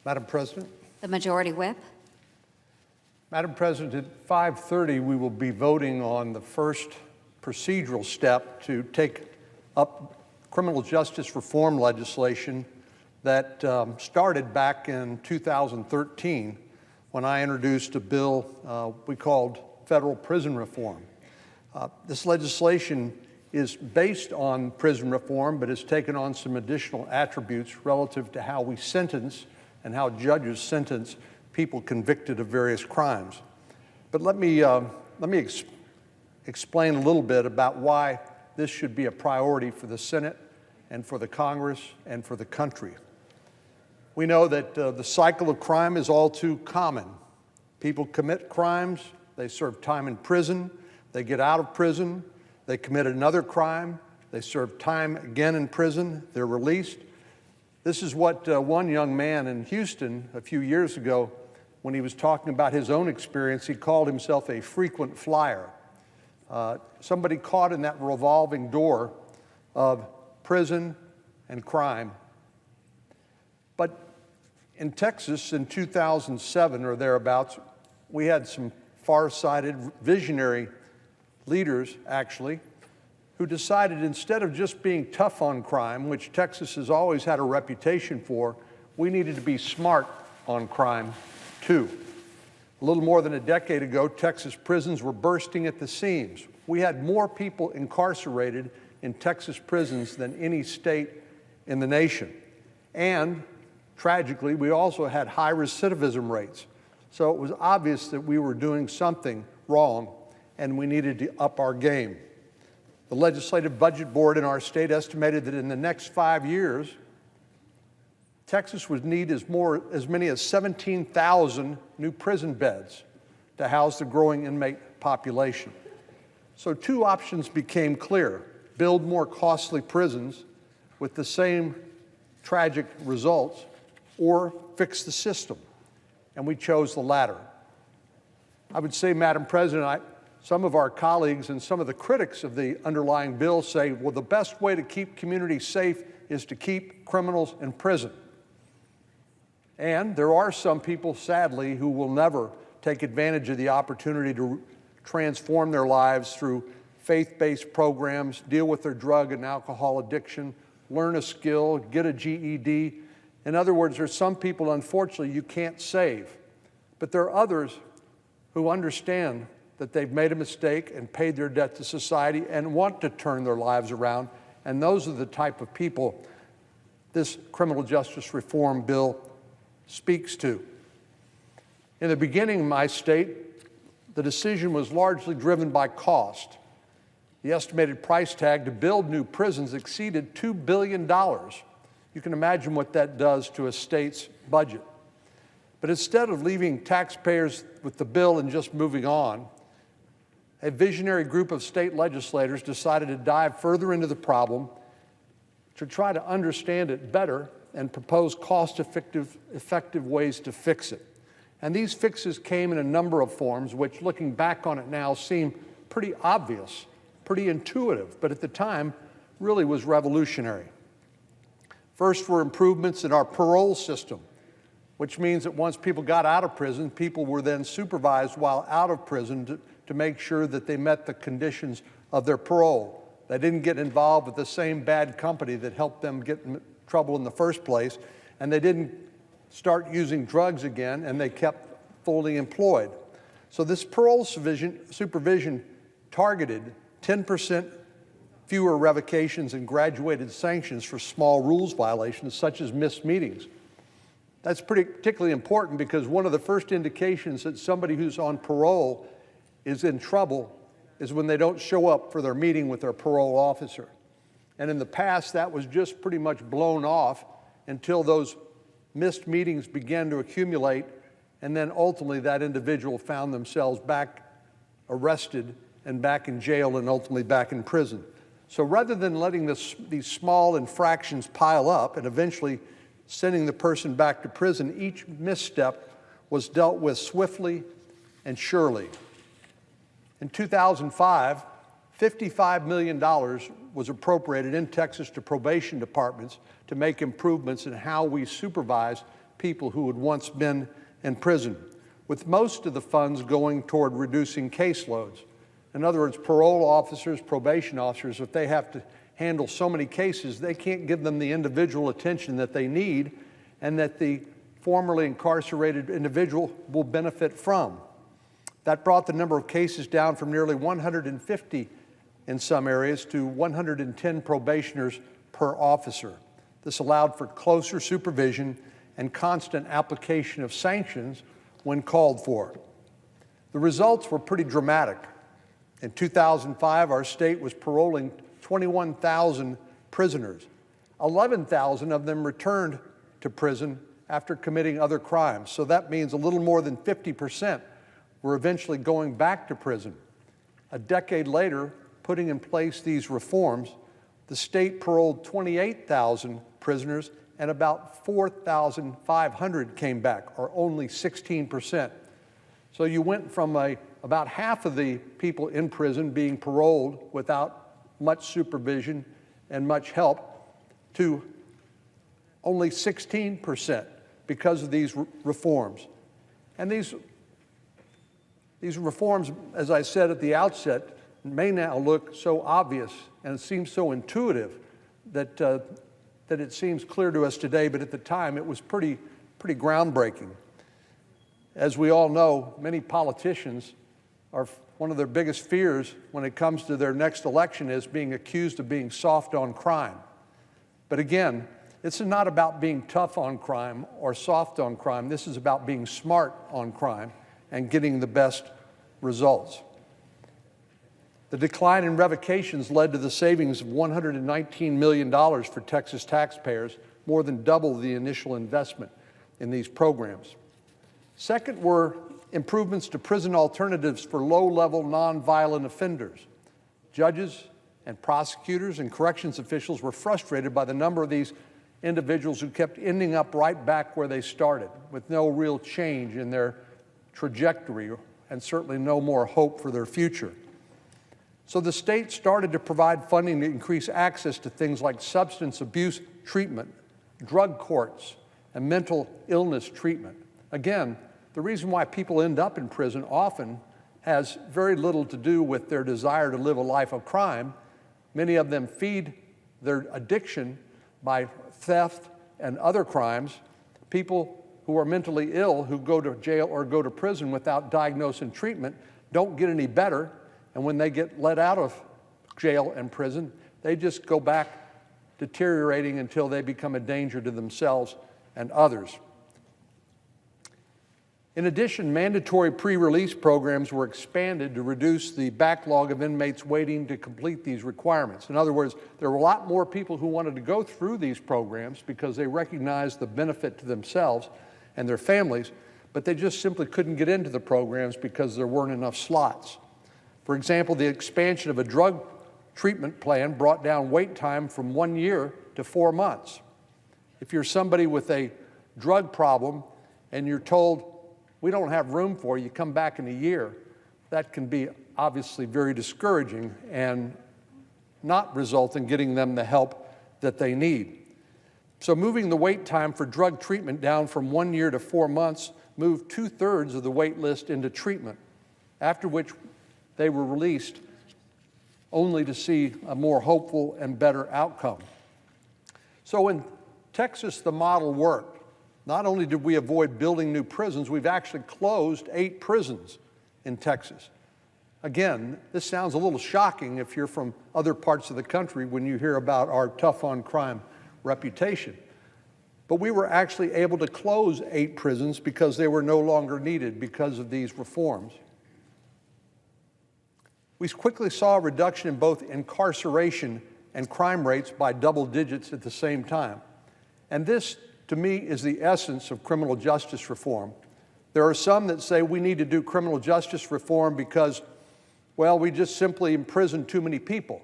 Madam President. The Majority Whip. Madam President, at 5:30 we will be voting on the first procedural step to take up criminal justice reform legislation that started back in 2013 when I introduced a bill we called federal prison reform. This legislation is based on prison reform, but has taken on some additional attributes relative to how we sentence and how judges sentence people convicted of various crimes. But let me explain a little bit about why this should be a priority for the Senate and for the Congress and for the country. We know that the cycle of crime is all too common. People commit crimes, they serve time in prison, they get out of prison, they commit another crime, they serve time again in prison, they're released. This is what one young man in Houston a few years ago, when he was talking about his own experience, he called himself a frequent flyer. Somebody caught in that revolving door of prison and crime. But in Texas in 2007 or thereabouts, we had some far-sighted, visionary leaders, actually, who decided instead of just being tough on crime, which Texas has always had a reputation for, we needed to be smart on crime, too. A little more than a decade ago, Texas prisons were bursting at the seams. We had more people incarcerated in Texas prisons than any state in the nation. And, tragically, we also had high recidivism rates. So it was obvious that we were doing something wrong and we needed to up our game. The Legislative Budget Board in our state estimated that in the next 5 years, Texas would need as many as 17,000 new prison beds to house the growing inmate population. So two options became clear: build more costly prisons with the same tragic results, or fix the system. And we chose the latter. I would say, Madam President, some of our colleagues and some of the critics of the underlying bill say, well, the best way to keep communities safe is to keep criminals in prison. And there are some people, sadly, who will never take advantage of the opportunity to transform their lives through faith-based programs, deal with their drug and alcohol addiction, learn a skill, get a GED. In other words, there's some people, unfortunately, you can't save. But there are others who understand that they've made a mistake and paid their debt to society and want to turn their lives around. And those are the type of people this criminal justice reform bill speaks to. In the beginning of my state, the decision was largely driven by cost. The estimated price tag to build new prisons exceeded $2 billion. You can imagine what that does to a state's budget. But instead of leaving taxpayers with the bill and just moving on, a visionary group of state legislators decided to dive further into the problem to try to understand it better and propose cost-effective ways to fix it. And these fixes came in a number of forms, which, looking back on it now, seem pretty obvious, pretty intuitive, but at the time really was revolutionary. First were improvements in our parole system, which means that once people got out of prison, people were then supervised while out of prison to make sure that they met the conditions of their parole. They didn't get involved with the same bad company that helped them get in trouble in the first place, and they didn't start using drugs again, and they kept fully employed. So this parole supervision targeted 10% fewer revocations and graduated sanctions for small rules violations, such as missed meetings. That's particularly important because one of the first indications that somebody who's on parole is in trouble is when they don't show up for their meeting with their parole officer. And in the past, that was just pretty much blown off until those missed meetings began to accumulate, and then ultimately that individual found themselves back arrested and back in jail and ultimately back in prison. So rather than letting these small infractions pile up and eventually sending the person back to prison, each misstep was dealt with swiftly and surely. In 2005, $55 million was appropriated in Texas to probation departments to make improvements in how we supervise people who had once been in prison, with most of the funds going toward reducing caseloads. In other words, parole officers, probation officers, if they have to handle so many cases, they can't give them the individual attention that they need and that the formerly incarcerated individual will benefit from. That brought the number of cases down from nearly 150 in some areas to 110 probationers per officer. This allowed for closer supervision and constant application of sanctions when called for. The results were pretty dramatic. In 2005, our state was paroling 21,000 prisoners. 11,000 of them returned to prison after committing other crimes. So that means a little more than 50% were eventually going back to prison. A decade later, putting in place these reforms, the state paroled 28,000 prisoners and about 4,500 came back, or only 16%. So you went from about half of the people in prison being paroled without much supervision and much help to only 16% because of these reforms. And these reforms, as I said at the outset, may now look so obvious and it seems so intuitive that it seems clear to us today, but at the time it was pretty groundbreaking. As we all know, many politicians are one of their biggest fears when it comes to their next election is being accused of being soft on crime. But again, this is not about being tough on crime or soft on crime. This is about being smart on crime and getting the best results. The decline in revocations led to the savings of $119 million for Texas taxpayers, more than double the initial investment in these programs. Second were improvements to prison alternatives for low-level nonviolent offenders. Judges and prosecutors and corrections officials were frustrated by the number of these individuals who kept ending up right back where they started, with no real change in their trajectory and certainly no more hope for their future. So the state started to provide funding to increase access to things like substance abuse treatment, drug courts, and mental illness treatment. Again, the reason why people end up in prison often has very little to do with their desire to live a life of crime. Many of them feed their addiction by theft and other crimes. People who are mentally ill who go to jail or go to prison without diagnosis and treatment don't get any better, and when they get let out of jail and prison, they just go back deteriorating until they become a danger to themselves and others. In addition, mandatory pre-release programs were expanded to reduce the backlog of inmates waiting to complete these requirements. In other words, there were a lot more people who wanted to go through these programs because they recognized the benefit to themselves and their families, but they just simply couldn't get into the programs because there weren't enough slots. For example, the expansion of a drug treatment plan brought down wait time from 1 year to 4 months. If you're somebody with a drug problem and you're told, we don't have room for you, come back in a year, that can be obviously very discouraging and not result in getting them the help that they need. So moving the wait time for drug treatment down from 1 year to 4 months moved 2/3 of the wait list into treatment, after which they were released only to see a more hopeful and better outcome. So in Texas, the model worked. Not only did we avoid building new prisons, we've actually closed 8 prisons in Texas. Again, this sounds a little shocking if you're from other parts of the country when you hear about our tough on crime reputation. But we were actually able to close 8 prisons because they were no longer needed because of these reforms. We quickly saw a reduction in both incarceration and crime rates by double digits at the same time. And this, to me, is the essence of criminal justice reform. There are some that say we need to do criminal justice reform because, well, we just simply imprison too many people.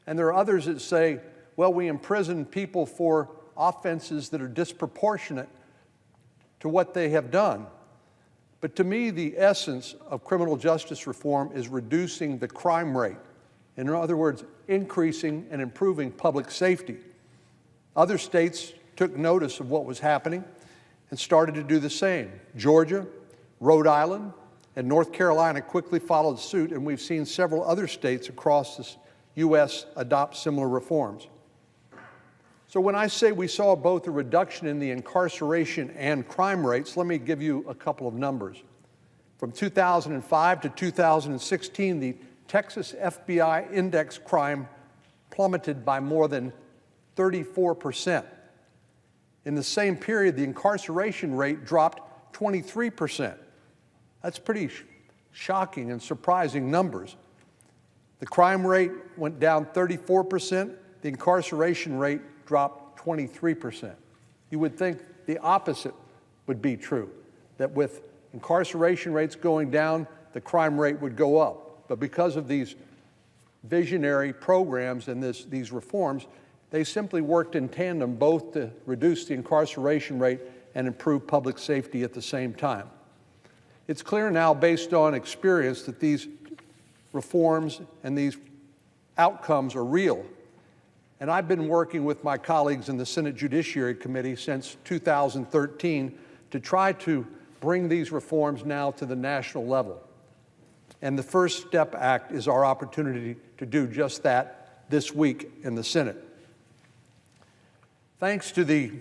And there are others that say, well, we imprison people for offenses that are disproportionate to what they have done. But to me, the essence of criminal justice reform is reducing the crime rate. In other words, increasing and improving public safety. Other states took notice of what was happening, and started to do the same. Georgia, Rhode Island, and North Carolina quickly followed suit, and we've seen several other states across the U.S. adopt similar reforms. So when I say we saw both a reduction in the incarceration and crime rates, let me give you a couple of numbers. From 2005 to 2016, the Texas FBI index crime plummeted by more than 34%. In the same period, the incarceration rate dropped 23%. That's pretty shocking and surprising numbers. The crime rate went down 34%, the incarceration rate dropped 23%. You would think the opposite would be true, that with incarceration rates going down, the crime rate would go up. But because of these visionary programs and these reforms, they simply worked in tandem, both to reduce the incarceration rate and improve public safety at the same time. It's clear now, based on experience, that these reforms and these outcomes are real. And I've been working with my colleagues in the Senate Judiciary Committee since 2013 to try to bring these reforms now to the national level. And the First Step Act is our opportunity to do just that this week in the Senate. Thanks to the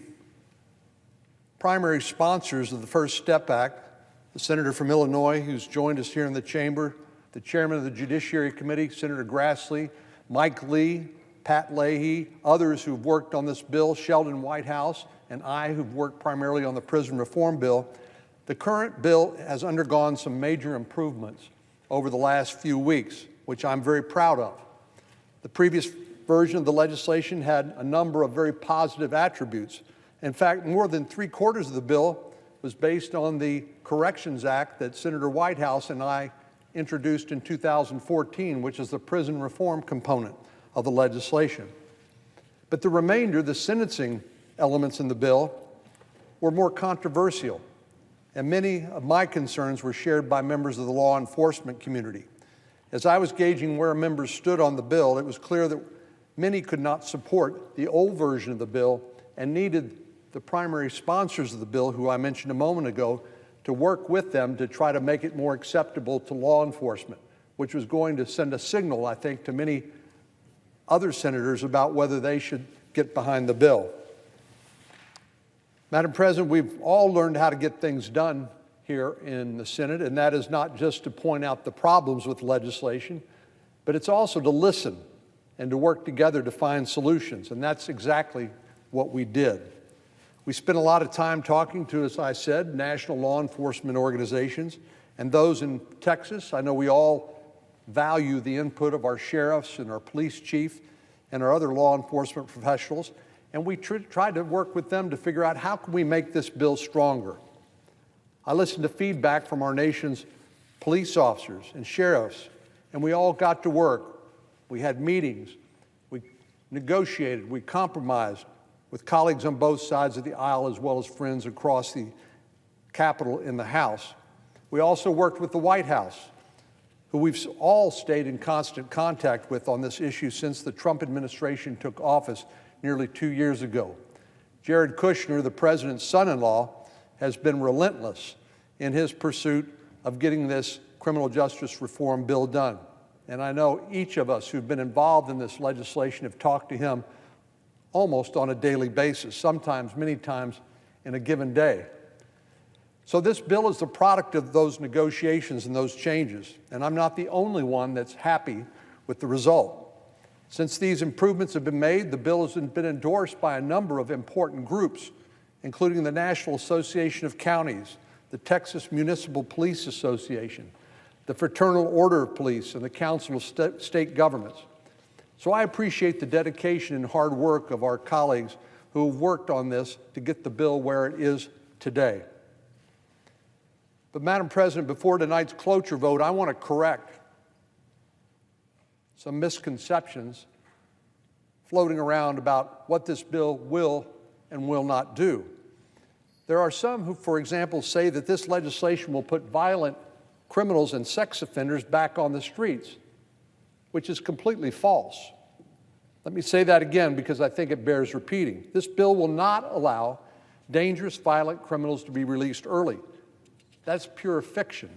primary sponsors of the First Step Act, the senator from Illinois who's joined us here in the chamber, the chairman of the Judiciary Committee, Senator Grassley, Mike Lee, Pat Leahy, others who've worked on this bill, Sheldon Whitehouse, and I, who've worked primarily on the prison reform bill, the current bill has undergone some major improvements over the last few weeks, which I'm very proud of. The previous version of the legislation had a number of very positive attributes. In fact, more than 3/4 of the bill was based on the Corrections Act that Senator Whitehouse and I introduced in 2014, which is the prison reform component of the legislation. But the remainder, the sentencing elements in the bill, were more controversial, and many of my concerns were shared by members of the law enforcement community. As I was gauging where members stood on the bill, it was clear that many could not support the old version of the bill and needed the primary sponsors of the bill, who I mentioned a moment ago, to work with them to try to make it more acceptable to law enforcement, which was going to send a signal, I think, to many other senators about whether they should get behind the bill. Madam President, we've all learned how to get things done here in the Senate, and that is not just to point out the problems with legislation, but it's also to listen and to work together to find solutions, and that's exactly what we did. We spent a lot of time talking to, as I said, national law enforcement organizations and those in Texas. I know we all value the input of our sheriffs and our police chief and our other law enforcement professionals, and we tried to work with them to figure out how can we make this bill stronger. I listened to feedback from our nation's police officers and sheriffs, and we all got to work. We had meetings, we negotiated, we compromised with colleagues on both sides of the aisle as well as friends across the Capitol in the House. We also worked with the White House, who we've all stayed in constant contact with on this issue since the Trump administration took office nearly 2 years ago. Jared Kushner, the president's son-in-law, has been relentless in his pursuit of getting this criminal justice reform bill done. And I know each of us who've been involved in this legislation have talked to him almost on a daily basis, sometimes, many times in a given day. So this bill is the product of those negotiations and those changes, and I'm not the only one that's happy with the result. Since these improvements have been made, the bill has been endorsed by a number of important groups, including the National Association of Counties, the Texas Municipal Police Association, the Fraternal Order of Police, and the Council of State Governments. So I appreciate the dedication and hard work of our colleagues who have worked on this to get the bill where it is today. But Madam President, before tonight's cloture vote, I want to correct some misconceptions floating around about what this bill will and will not do. There are some who, for example, say that this legislation will put violent criminals and sex offenders back on the streets, which is completely false. Let me say that again because I think it bears repeating. This bill will not allow dangerous, violent criminals to be released early. That's pure fiction.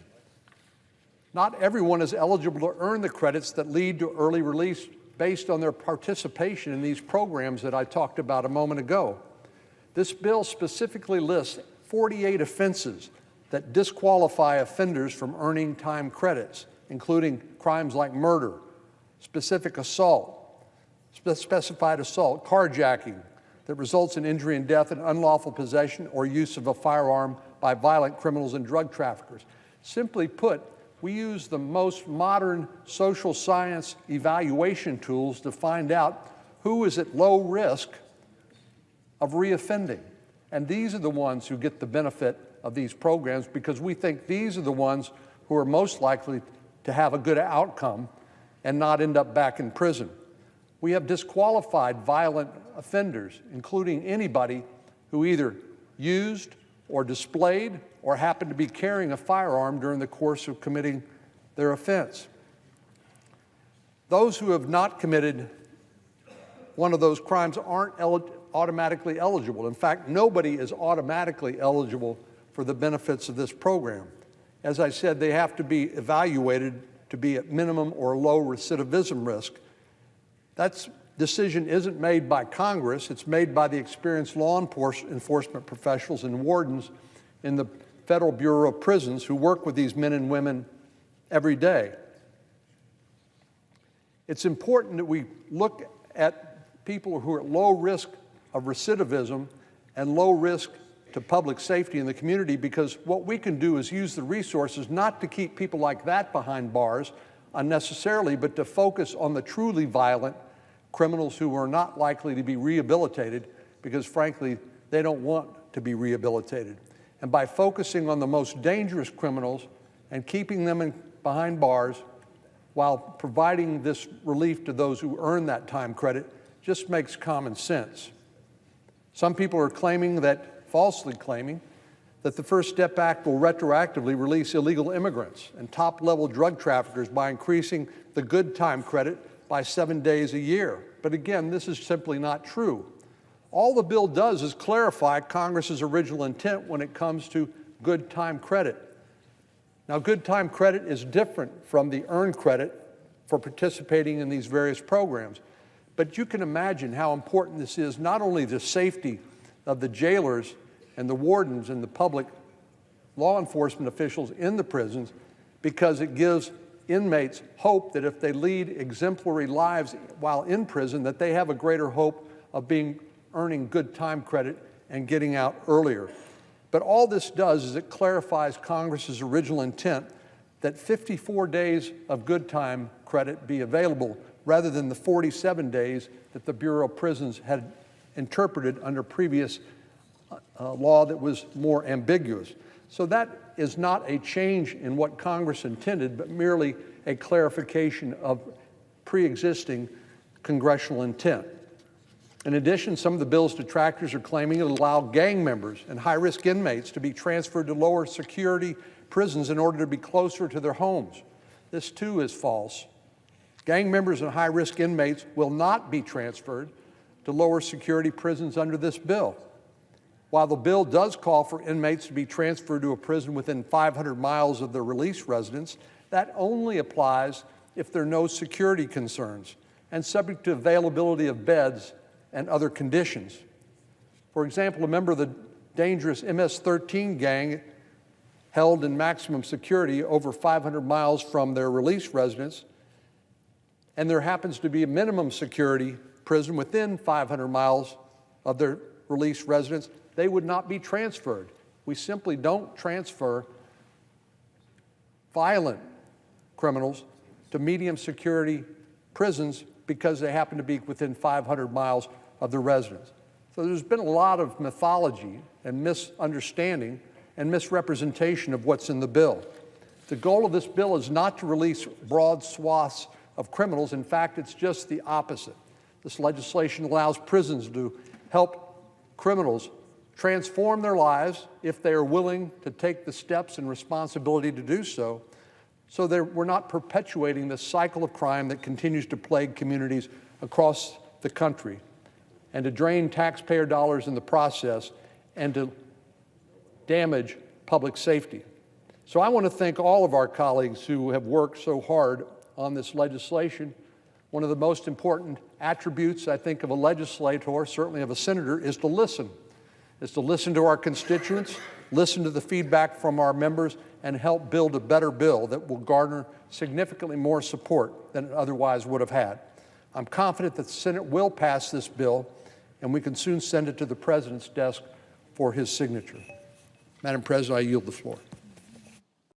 Not everyone is eligible to earn the credits that lead to early release based on their participation in these programs that I talked about a moment ago. This bill specifically lists 48 offenses that disqualify offenders from earning time credits, including crimes like murder, specified assault, carjacking that results in injury and death, and unlawful possession or use of a firearm by violent criminals and drug traffickers. Simply put, we use the most modern social science evaluation tools to find out who is at low risk of reoffending. And these are the ones who get the benefit of these programs, because we think these are the ones who are most likely to have a good outcome and not end up back in prison. We have disqualified violent offenders, including anybody who either used or displayed or happened to be carrying a firearm during the course of committing their offense. Those who have not committed one of those crimes aren't automatically eligible. In fact, nobody is automatically eligible for the benefits of this program. As I said, they have to be evaluated to be at minimum or low recidivism risk. That decision isn't made by Congress, it's made by the experienced law enforcement professionals and wardens in the Federal Bureau of Prisons who work with these men and women every day. It's important that we look at people who are at low risk of recidivism and low risk to public safety in the community, because what we can do is use the resources not to keep people like that behind bars unnecessarily, but to focus on the truly violent criminals who are not likely to be rehabilitated because, frankly, they don't want to be rehabilitated. And by focusing on the most dangerous criminals and keeping them behind bars while providing this relief to those who earn that time credit just makes common sense. Some people are falsely claiming that the First Step Act will retroactively release illegal immigrants and top-level drug traffickers by increasing the good time credit by 7 days a year. But again, this is simply not true. All the bill does is clarify Congress's original intent when it comes to good time credit. Now, good time credit is different from the earned credit for participating in these various programs. But you can imagine how important this is, not only the safety of the jailers and the wardens and the public law enforcement officials in the prisons, because it gives inmates hope that if they lead exemplary lives while in prison, that they have a greater hope of earning good time credit and getting out earlier. But all this does is it clarifies Congress's original intent that 54 days of good time credit be available rather than the 47 days that the Bureau of Prisons had interpreted under previous law that was more ambiguous. So that is not a change in what Congress intended, but merely a clarification of pre-existing congressional intent. In addition, some of the bill's detractors are claiming it will allow gang members and high-risk inmates to be transferred to lower security prisons in order to be closer to their homes. This too is false. Gang members and high-risk inmates will not be transferred to lower security prisons under this bill. While the bill does call for inmates to be transferred to a prison within 500 miles of their release residence, that only applies if there are no security concerns and subject to availability of beds and other conditions. For example, a member of the dangerous MS-13 gang held in maximum security over 500 miles from their release residence, and there happens to be a minimum security prison within 500 miles of their release residence, they would not be transferred. We simply don't transfer violent criminals to medium security prisons because they happen to be within 500 miles of their residence. So there's been a lot of mythology and misunderstanding and misrepresentation of what's in the bill. The goal of this bill is not to release broad swaths of criminals. In fact, it's just the opposite. This legislation allows prisons to help criminals transform their lives if they are willing to take the steps and responsibility to do so, so that we're not perpetuating this cycle of crime that continues to plague communities across the country, and to drain taxpayer dollars in the process and to damage public safety. So I want to thank all of our colleagues who have worked so hard on this legislation. One of the most important attributes, I think, of a legislator, certainly of a senator, is to listen to our constituents, listen to the feedback from our members, and help build a better bill that will garner significantly more support than it otherwise would have had. I'm confident that the Senate will pass this bill, and we can soon send it to the President's desk for his signature. Madam President, I yield the floor.